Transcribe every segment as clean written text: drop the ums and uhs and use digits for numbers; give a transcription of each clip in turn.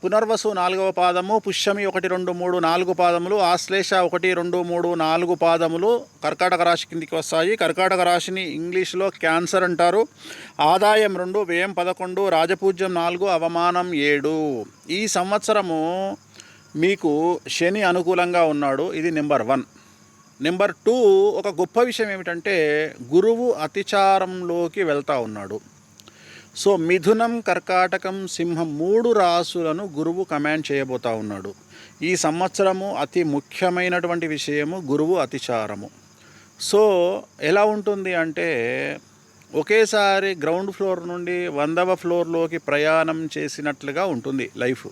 పునర్వసు 4వ పాదము, పుష్యమి 1, 2, 3, 4 పాదములు, ఆశ్లేష 1, 2, 3, 4 పాదములు కర్కాటక రాశి కిందికి వస్తాయి. కర్కాటక రాశిని ఇంగ్లీష్లో క్యాన్సర్ అంటారు. ఆదాయం 2, వ్యయం 11, రాజపూజ్యం 4, అవమానం 7. ఈ సంవత్సరము మీకు శని అనుకూలంగా ఉన్నాడు. ఇది నెంబర్ 1. నెంబర్ 2, ఒక గొప్ప విషయం ఏమిటంటే గురువు అతిచారంలోకి వెళ్తూ ఉన్నాడు. సో మిథునం, కర్కాటకం, సింహం 3 రాసులను గురువు కమాండ్ చేయబోతూ ఉన్నాడు. ఈ సంవత్సరము అతి ముఖ్యమైనటువంటి విషయము గురువు అతిచారము. సో ఎలా ఉంటుంది అంటే ఒకేసారి గ్రౌండ్ ఫ్లోర్ నుండి 100వ ఫ్లోర్లోకి ప్రయాణం చేసినట్లుగా ఉంటుంది లైఫ్.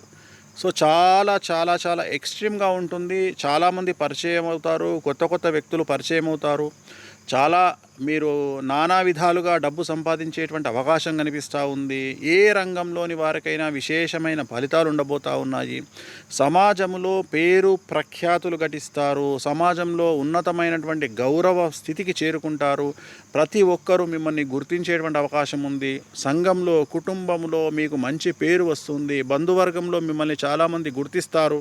సో చాలా చాలా చాలా ఎక్స్ట్రీమ్గా ఉంటుంది. చాలామంది పరిచయం అవుతారు, కొత్త కొత్త వ్యక్తులు పరిచయం అవుతారు. చాలా మీరు నానా విధాలుగా డబ్బు సంపాదించేటువంటి అవకాశం కనిపిస్తూ ఉంది. ఏ రంగంలోని వారికైనా విశేషమైన ఫలితాలు ఉండబోతూ ఉన్నాయి. సమాజంలో పేరు ప్రఖ్యాతులు ఘటిస్తారు. సమాజంలో ఉన్నతమైనటువంటి గౌరవ స్థితికి చేరుకుంటారు. ప్రతి ఒక్కరూ మిమ్మల్ని గుర్తించేటువంటి అవకాశం ఉంది. సంఘంలో, కుటుంబంలో మీకు మంచి పేరు వస్తుంది. బంధువర్గంలో మిమ్మల్ని చాలామంది గుర్తిస్తారు.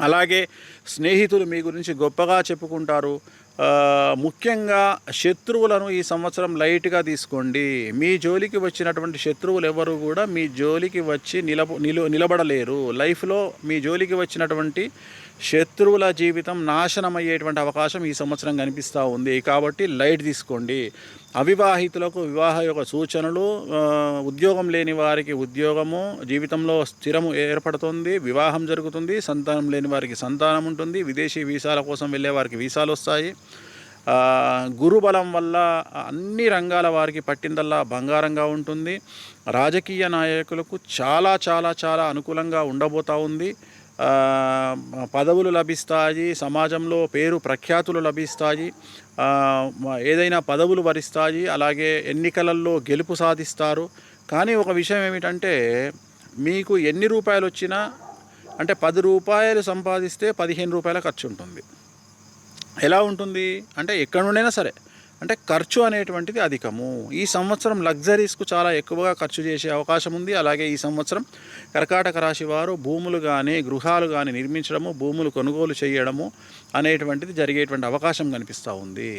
అలాగే స్నేహితులు మీ గురించి గొప్పగా చెప్పుకుంటారు. ముఖ్యంగా శత్రువులను ఈ సంవత్సరం లైట్గా తీసుకోండి. మీ జోలికి వచ్చినటువంటి శత్రువులు ఎవరు కూడా మీ జోలికి వచ్చి నిలబడలేరు. లైఫ్లో మీ జోలికి వచ్చినటువంటి శత్రువుల జీవితం నాశనం అయ్యేటువంటి అవకాశం ఈ సంవత్సరం కనిపిస్తూ ఉంది. కాబట్టి లైట్ తీసుకోండి. అవివాహితులకు వివాహ యొక్క సూచనలు, ఉద్యోగం లేని వారికి ఉద్యోగము, జీవితంలో స్థిరము ఏర్పడుతుంది, వివాహం జరుగుతుంది. సంతానం లేని వారికి సంతానం ఉంటుంది. విదేశీ వీసాల కోసం వెళ్ళే వారికి వీసాలు వస్తాయి. గురుబలం వల్ల అన్ని రంగాల వారికి పట్టిందల్లా బంగారంగా ఉంటుంది. రాజకీయ నాయకులకు చాలా చాలా చాలా అనుకూలంగా ఉండబోతూ ఉంది. పదవులు లభిస్తాయి. సమాజంలో పేరు ప్రఖ్యాతులు లభిస్తాయి. ఏదైనా పదవులు వరిస్తాయి. అలాగే ఎన్నికలలో గెలుపు సాధిస్తారు. కానీ ఒక విషయం ఏమిటంటే మీకు ఎన్ని రూపాయలు వచ్చినా, అంటే 10 రూపాయలు సంపాదిస్తే 15 రూపాయల ఖర్చు ఉంటుంది. ఎలా ఉంటుంది అంటే ఎక్కడి నుండైనా సరే, అంటే ఖర్చు అనేటువంటిది అధికము. ఈ సంవత్సరం లగ్జరీస్కు చాలా ఎక్కువగా ఖర్చు చేసే అవకాశం ఉంది. అలాగే ఈ సంవత్సరం కర్కాటక రాశి వారు భూములు కానీ, గృహాలు కానీ నిర్మించడము, భూములు కొనుగోలు చేయడము అనేటువంటిది జరిగేటువంటి అవకాశం కనిపిస్తూ ఉంది.